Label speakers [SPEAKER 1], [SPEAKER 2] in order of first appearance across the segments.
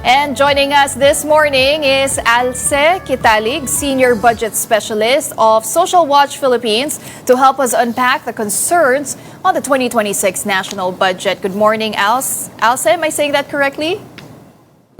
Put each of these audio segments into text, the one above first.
[SPEAKER 1] And joining us this morning is Alce Quitalig, Senior Budget Specialist of Social Watch Philippines, to help us unpack the concerns on the 2026 national budget. Good morning, Alce. Alce, am I saying that correctly?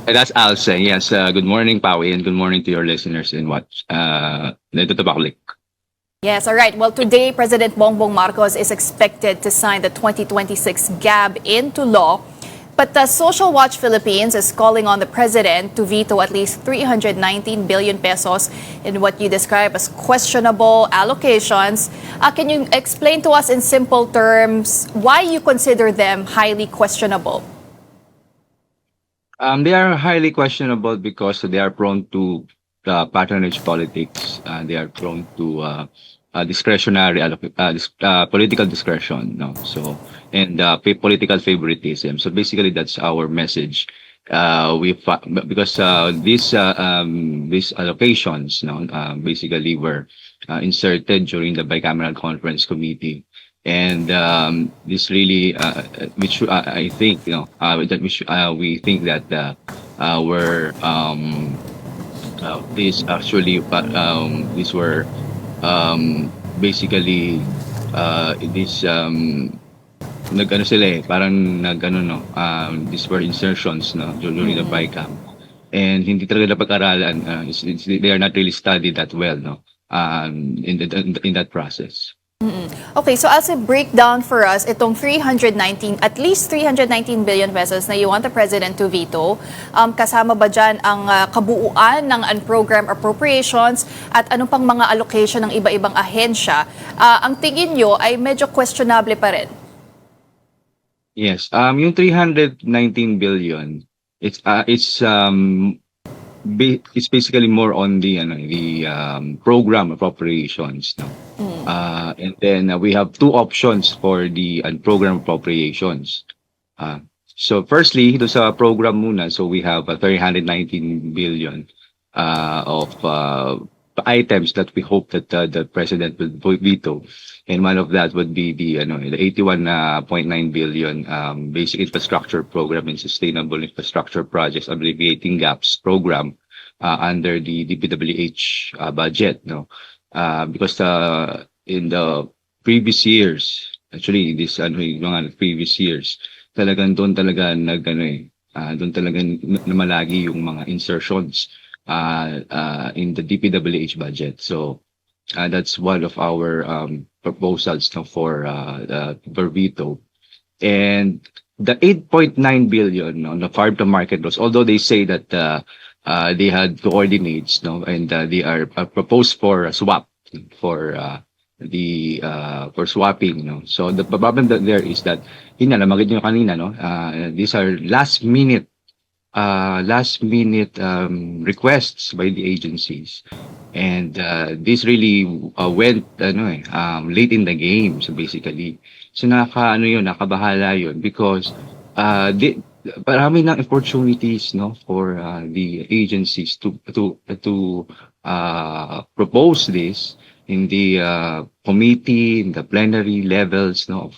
[SPEAKER 2] That's Alce. Yes. Good morning, Pawi, and good morning to your listeners in Watch. Nagtatabaklik.
[SPEAKER 1] Yes, all right. Well, today, President Bongbong Marcos is expected to sign the 2026 GAB into law. But the Social Watch Philippines is calling on the president to veto at least 319 billion pesos in what you describe as questionable allocations. Can you explain to us in simple terms why you consider them highly questionable?
[SPEAKER 2] They are highly questionable because they are prone to patronage politics. They are prone to discretionary political discretion. No, so and political favoritism. So basically, that's our message. Because these allocations, basically were inserted during the bicameral conference committee. And this really, which I think, that we think that were these actually, these were basically this nagano sila parang nagano these were insertions during the BICAM, and hindi talaga napag-aralan. They are not really studied that well in that process.
[SPEAKER 1] Okay, so as a breakdown for us, itong at least 319 billion pesos na you want the president to veto, kasama ba dyan ang kabuuan ng unprogrammed appropriations at anong pang mga allocation ng iba-ibang ahensya? Ang tingin nyo ay medyo questionable pa rin?
[SPEAKER 2] Yes, yung 319 billion, it's basically more on the program appropriations. And then we have two options for the program appropriations. So firstly, ito sa program muna, so we have 319 billion of items that we hope that the president will veto. And one of that would be the 81.9 billion basic infrastructure program and sustainable infrastructure projects alleviating gaps program under the DPWH budget. Because in the previous years, actually this mga previous years, talagang doon talaga doon talaga namalagi yung mga insertions in the DPWH budget. So that's one of our proposals for veto. And the 8.9 billion on the farm to market loans, although they say that they had coordinates, and they are proposed for a swap for for swapping. So the problem there is that namagid nyo kanina, these are last minute requests by the agencies, and this really went late in the game. So basically, so nakabahala yun because marami ng opportunities for the agencies to propose this in the committee, in the plenary levels of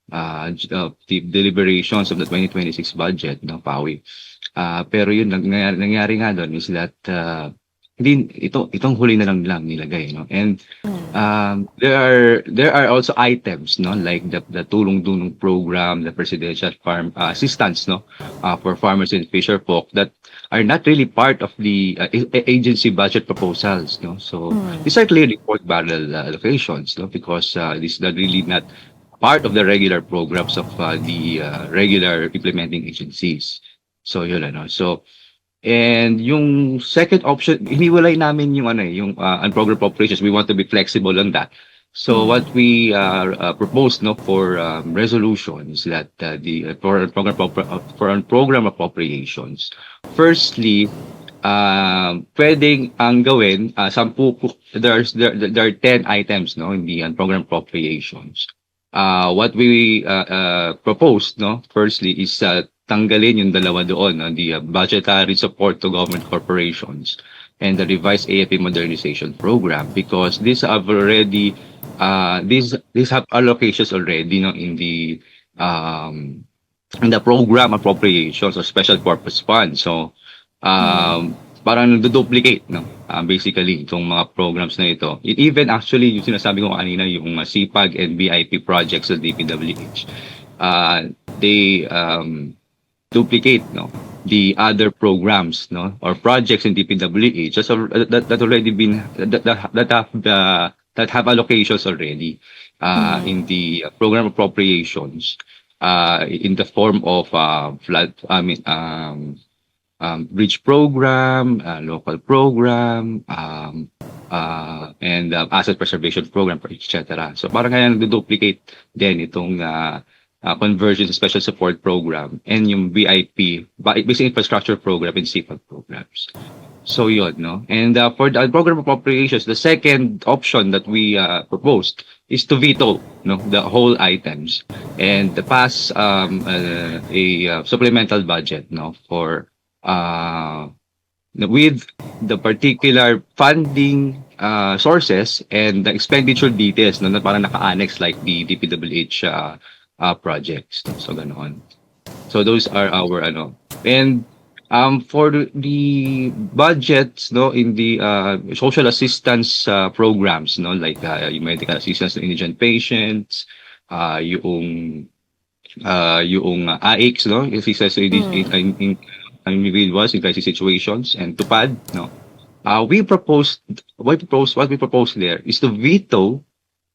[SPEAKER 2] the deliberations of the 2026 budget, Pawi. Pero yun nangyari nga doon is that itong huli na lang nilagay, and there are also items, like the tulong-tulong program, the presidential farm assistance, for farmers and fisher folk that are not really part of the agency budget proposals, so these are clearly pork barrel allocations, because this is really not part of the regular programs of the regular implementing agencies. So yun so. And yung second option, hiniwalay namin yung unprogrammed appropriations. We want to be flexible on that. So what we proposed for resolution is that for unprogrammed appropriations, firstly, pwedeng ang gawin, there are 10 items in the unprogrammed appropriations. What we proposed, firstly, is tanggalin yung dalawa doon, the budgetary support to government corporations and the revised AFP modernization program, because these have already these have allocations already in the in the program appropriations or special purpose fund. So, parang nagdo-duplicate, no? Basically, itong mga programs na ito. Even actually, yung sinasabi ko kanina, yung CPAG and BIP projects sa DPWH, they duplicate, no, the other programs, no, or projects in DPWH that already been that have allocations already in the program appropriations in the form of bridge program, local program, and asset preservation program, etc. So parang kaya nagdo-duplicate din itong conversion special support program and yung BIP, basic infrastructure program and CPAG programs. So yun, no? And for the program appropriations, the second option that we proposed is to veto, no, the whole items and pass a supplemental budget, no, for with the particular funding sources and the expenditure details, no, na parang naka-annex like the DPWH projects. So ganoon. So those are our and for the budgets, no, in the social assistance programs, no, like yung medical assistance to indigent patients, yung AICs, no, assistance to in individuals in crisis situations, and TUPAD, no. What we propose there is to veto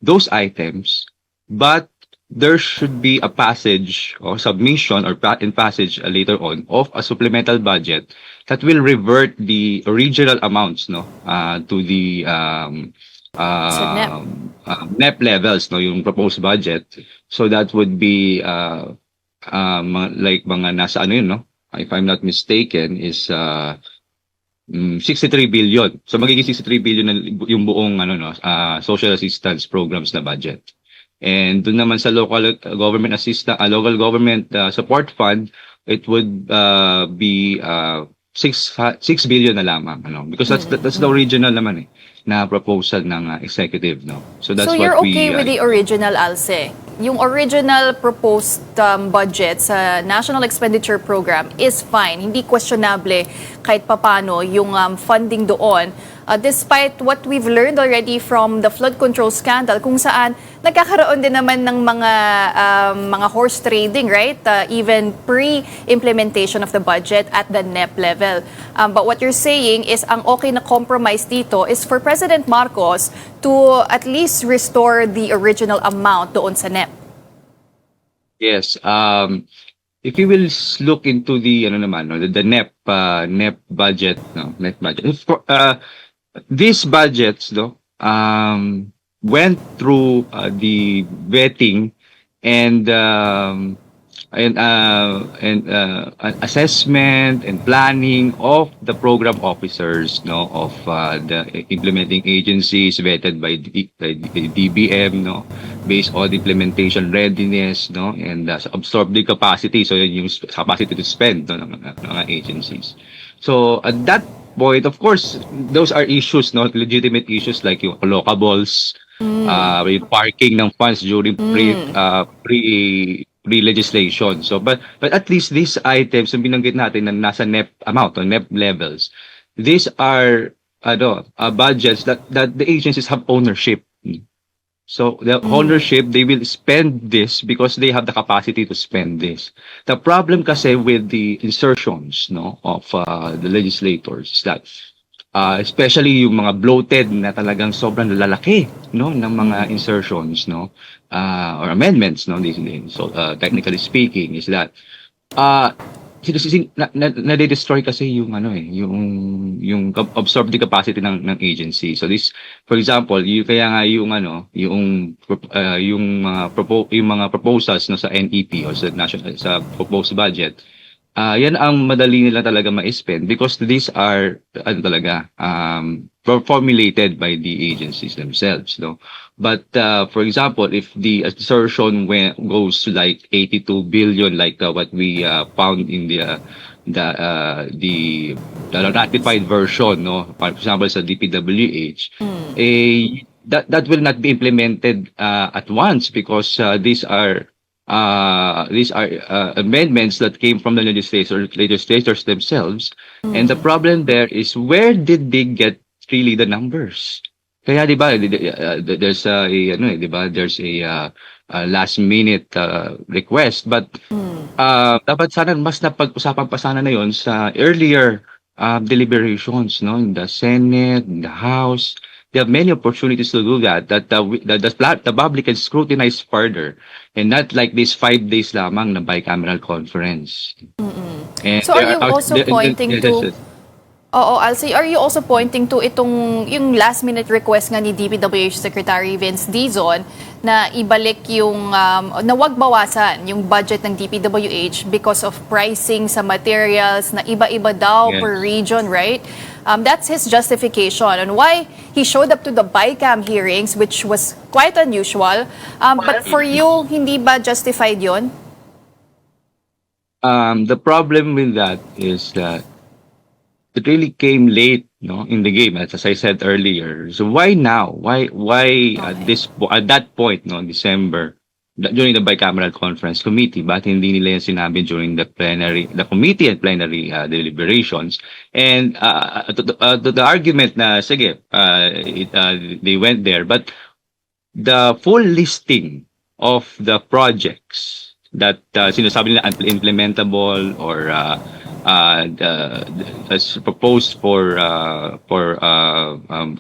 [SPEAKER 2] those items, but there should be a passage or submission or in passage later on of a supplemental budget that will revert the original amounts, no, to the NEP levels, no, yung proposed budget. So that would be like mga nasa ano yun, no, if I'm not mistaken, is 63 billion. So magiging 63 billion na yung buong social assistance programs na budget. And doon naman sa local government local government support fund, it would be 6 billion na lamang, because that's the original naman na proposal ng executive, no. So that's
[SPEAKER 1] you're
[SPEAKER 2] what
[SPEAKER 1] okay with the original, Alce? Yung original proposed budget sa National Expenditure Program is fine. Hindi questionable kahit papano yung funding doon. Despite what we've learned already from the flood control scandal, kung saan nagkakaroon din naman ng mga horse trading, right? Even pre-implementation of the budget at the NEP level. But what you're saying is ang okay na compromise dito is for President Marcos to at least restore the original amount doon sa NEP.
[SPEAKER 2] Yes. If you will look into the the NEP budget, no, NEP budget. These budgets, no, went through the vetting and assessment and planning of the program officers, no, of the implementing agencies vetted by the DBM, no, based on the implementation readiness, no, and absorb the capacity, so yun yung capacity to spend, no, ng mga agencies. So at that point, of course, those are issues, no, legitimate issues like yung allocables, parking ng funds during pre-legislation. So, but at least these items yung binanggit natin na nasa NEP amount or NEP levels, these are budgets that the agencies have ownership. So the ownership, they will spend this because they have the capacity to spend this. The problem kasi with the insertions, no, of the legislators is that especially yung mga bloated na talagang sobrang lalaki, no, ng mga insertions, no, or amendments, no, so technically speaking is that na-destroy kasi yung yung absorb the capacity ng agency. So this, for example, kaya nga yung mga proposals, no, sa NEP o sa national sa proposed budget, yan ang madali nila talaga ma-spend because these are formulated by the agencies themselves, no. But for example, if the assertion goes like 82 billion, like what we found in the ratified version, no, for example sa DPWH, that will not be implemented at once because these are these are amendments that came from the legislators themselves. And the problem there is, where did they get really the numbers? Kaya 'di ba, there's di ba, there's a last minute request, but dapat sana mas napag-usapan pa sana na 'yon sa earlier deliberations, no, in the Senate, in the House. They have many opportunities to do that, the public can scrutinize further, and not like this 5 days lamang na bicameral conference. And
[SPEAKER 1] So are you also pointing
[SPEAKER 2] yes,
[SPEAKER 1] to...
[SPEAKER 2] yes.
[SPEAKER 1] Oo, Alce, are you also pointing to itong yung last minute request nga ni DPWH Secretary Vince Dizon na ibalik yung na wag bawasan yung budget ng DPWH because of pricing sa materials na iba-iba daw
[SPEAKER 2] Yes.
[SPEAKER 1] per region, right? That's his justification on why he showed up to the BICAM hearings, which was quite unusual. But for you, hindi ba justified yon?
[SPEAKER 2] The problem with that is that it really came late, no, in the game, as I said earlier. So why now? Why at that point, no, in December, during the bicameral conference committee, but hindi nila yan sinabi during the committee and plenary deliberations? And the argument na sige, they went there, but the full listing of the projects that sinasabi nila implementable or as proposed for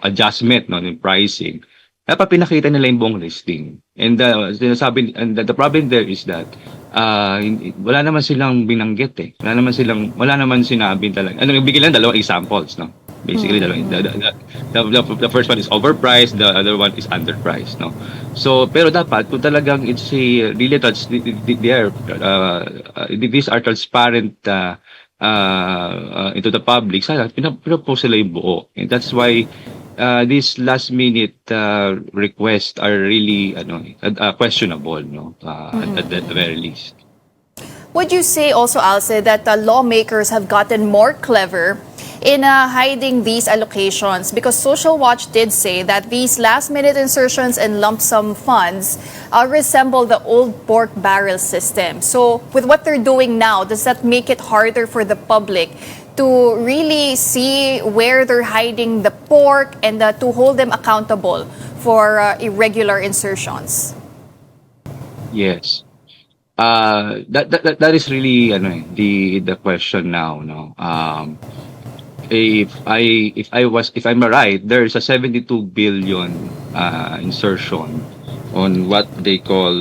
[SPEAKER 2] adjustment, no, in pricing, dapat pinakita nila yung buong listing. And sinasabi, and the problem there is that wala naman silang binanggit eh. Wala naman sinabi talaga. Ano, bigyan lang dalawang examples, no? Basically, the first one is overpriced, the other one is underpriced, no? So, pero dapat kung talagang it's a really these are transparent into the public, sana pinapropose sila yung buo. And that's why these last minute requests are really questionable, no? At the very least.
[SPEAKER 1] Would you say also, Alce, that lawmakers have gotten more clever in hiding these allocations? Because Social Watch did say that these last-minute insertions and lump sum funds resemble the old pork barrel system. So with what they're doing now, does that make it harder for the public to really see where they're hiding the pork and to hold them accountable for irregular insertions?
[SPEAKER 2] Yes. That is really the question now, no. If I'm right, there's a 72 billion insertion on what they call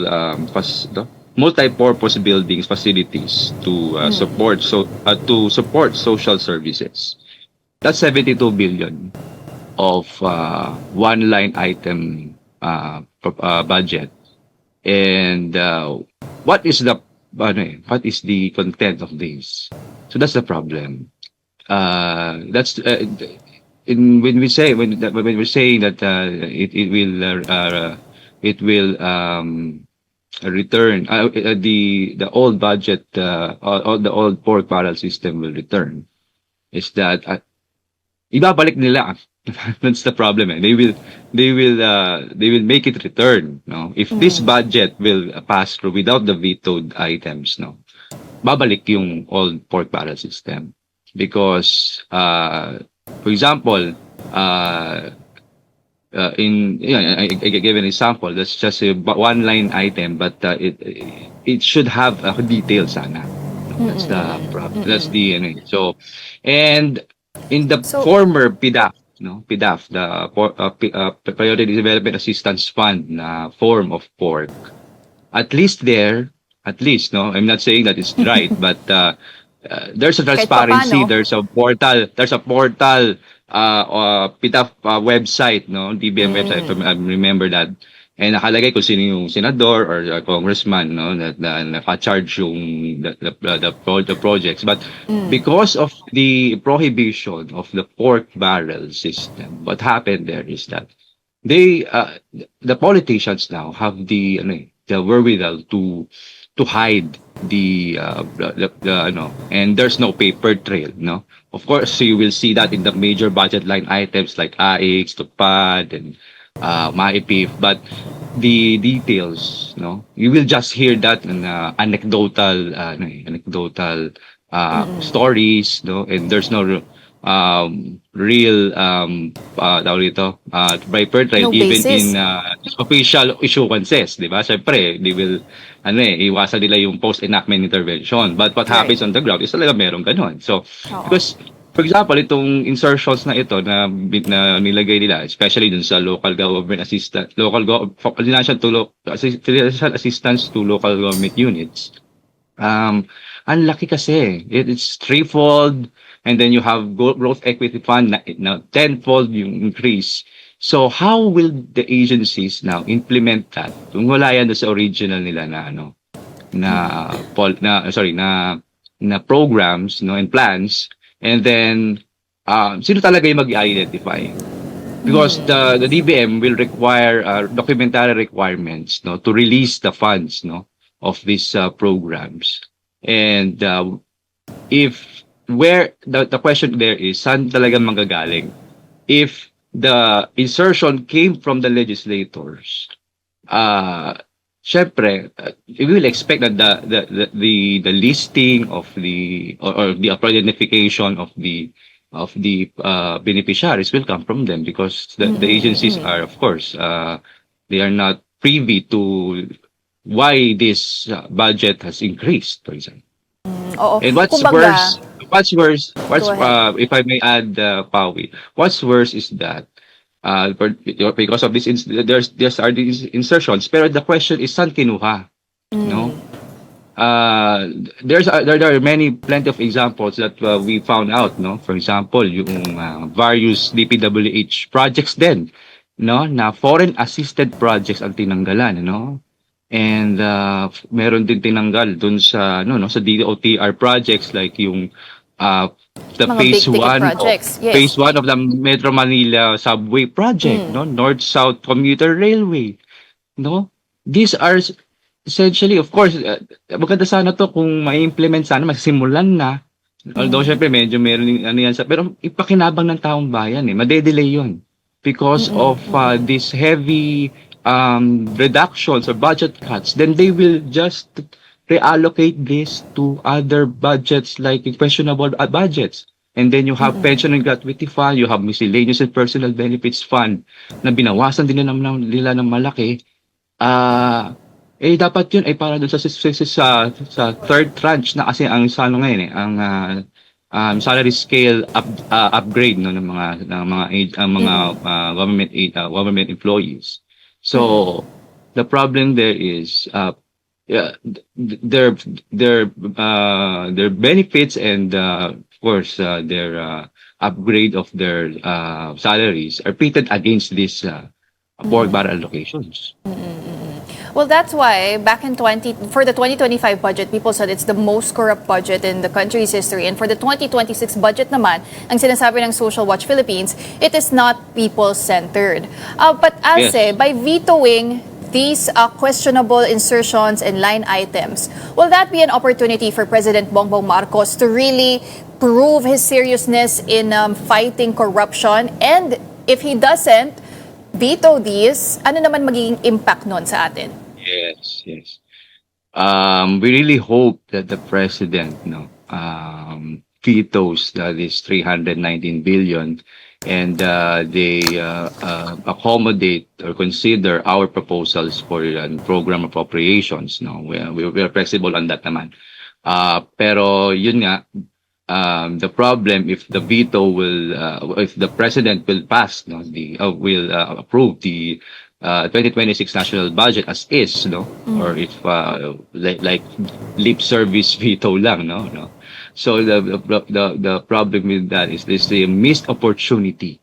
[SPEAKER 2] multi-purpose buildings facilities to support social services. That's 72 billion of one line item budget. And what is the content of this? So that's the problem. That's when we're saying that it will return the old budget, all the old pork barrel system will return. Is that ibabalik nila? That's the problem. They will make it return. No, if this budget will pass through without the vetoed items, no, babalik yung old pork barrel system. Because, for example, I give an example. That's just a one line item, but it should have a detail sana. That's the problem. That's the so, and in the former PDAF, no, PDAF, the Priority Development Assistance Fund form of pork, at least, no, I'm not saying that it's right, but there's a transparency, there's a portal PDAF website, no, DBM website, I remember that. And nakalagay kung sino yung senador or congressman, no, that naka-charge yung the projects. But because of the prohibition of the pork barrel system, what happened there is that the politicians now have the wherewithal to hide and there's no paper trail, no. Of course, you will see that in the major budget line items like AIX, TUPAD, and MAIPIF, but the details, no, you will just hear that in anecdotal, anecdotal stories, no, and there's no real tawag dito, tripartite
[SPEAKER 1] No
[SPEAKER 2] even in
[SPEAKER 1] basis.
[SPEAKER 2] official issuances, di ba? Siyempre, they will iwasan nila yung post-enactment intervention. But what
[SPEAKER 1] Right.
[SPEAKER 2] happens on the ground is talaga meron ganun. So,
[SPEAKER 1] Oo.
[SPEAKER 2] because for example, itong insertions na ito na nilagay nila, especially dun sa local government assistant, financial assistance to local government units. Ang laki kasi. It's threefold, and then you have growth equity fund na tenfold yung increase. So how will the agencies now implement that kung wala yan doon sa original nila na na programs, no, and plans, and then sino talaga yung mag-identify? Because the DBM will require documentary requirements, no, to release the funds, no, of these programs. And if where the question there is, saan talaga manggagaling? If the insertion came from the legislators, syempre, we will expect that the listing of or the identification of the beneficiaries will come from them, because the agencies are, of course, they are not privy to why this budget has increased, for example.
[SPEAKER 1] Oo.
[SPEAKER 2] And
[SPEAKER 1] Kumbaga,
[SPEAKER 2] what's
[SPEAKER 1] go ahead.
[SPEAKER 2] if I may add, Pawi, what's worse is that because of this, there's are these insertions, pero the question is saan kinuha, no? There are plenty of examples that we found out, no? For example, yung various DPWH projects din, no, na foreign assisted projects ang tinanggalan, no? And meron din tinanggal dun sa sa DOTR projects, like yung the
[SPEAKER 1] Mga big ticket projects. Yes.
[SPEAKER 2] phase 1 of the Metro Manila subway project, no, North South Commuter Railway, no. These are essentially, of course, maganda sana to kung ma-implement, sana magsimulan na. Although syempre medyo meron yan pero ipakinabang ng taong bayan, madedelay yun because of this heavy reductions or budget cuts. Then they will just reallocate this to other budgets, like questionable budgets. And then you have pension and gratuity fund, you have miscellaneous and personal benefits fund na binawasan din nila ng malaki. Dapat yun ay para doon sa third tranche na, kasi ang ngayon ang salary scale upgrade, no, ng mga government employees. So the problem there is their benefits and of course their upgrade of their salaries are pitted against these board bar allocations.
[SPEAKER 1] Well, that's why back in for the 2025 budget, people said it's the most corrupt budget in the country's history. And for the 2026 budget naman, ang sinasabi ng Social Watch Philippines, it is not people-centered. But Alce,
[SPEAKER 2] Yes.
[SPEAKER 1] by vetoing these questionable insertions and line items, will that be an opportunity for President Bongbong Marcos to really prove his seriousness in fighting corruption? And if he doesn't veto these, ano naman magiging impact nun sa atin?
[SPEAKER 2] Yes. We really hope that the president vetoes this 319 billion, and they accommodate or consider our proposals for program appropriations. No, we are flexible on that naman. Pero yun nga, the problem, if the veto if the president will pass, no, will approve the 2026 national budget as is, no, or if like lip service veto lang, no. So the problem with that is this a missed opportunity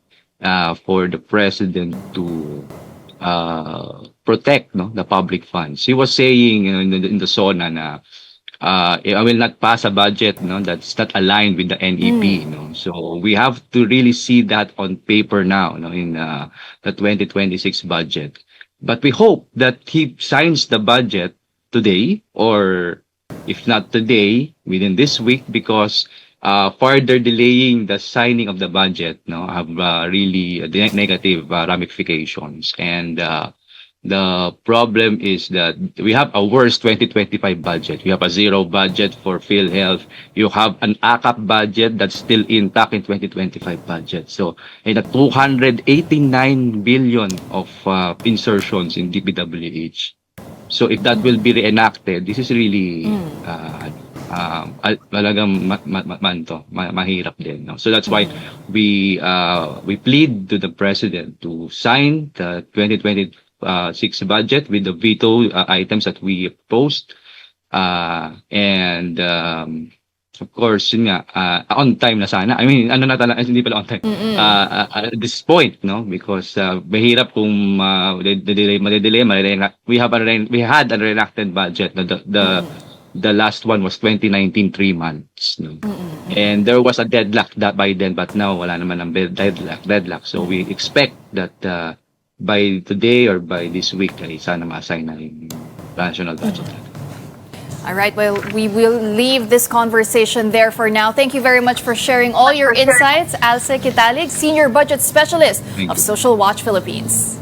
[SPEAKER 2] for the president to protect, no, the public funds. He was saying in the SONA na I will not pass a budget, no, that's not aligned with the NEP, no. So we have to really see that on paper now, no, in the 2026 budget. But we hope that he signs the budget today, or if not today, within this week, because further delaying the signing of the budget, no, have really negative ramifications. And The problem is that we have a worse 2025 budget. We have a zero budget for PhilHealth. You have an AKAP budget that's still intact in 2025 budget. So, in a 289 billion of insertions in DPWH. So, if that will be reenacted, this is really talagang mahirap din. No? So, that's why we plead to the President to sign the 2026 budget with the veto items that we post. And of course, yun nga, on time na sana. I mean, ano na talaga, hindi pala on time. At this point, no? Because mahirap kung madedelay. We had a reenacted budget. The last one was 2019, 3 months. No? And there was a deadlock by then, but now wala naman ang deadlock. So we expect that by today or by this week, ay sana ma-assign na yung national budget.
[SPEAKER 1] All right, well, we will leave this conversation there for now. Thank you very much for sharing all your insights, Alce Quitalig, Senior Budget Specialist of Social Watch Philippines.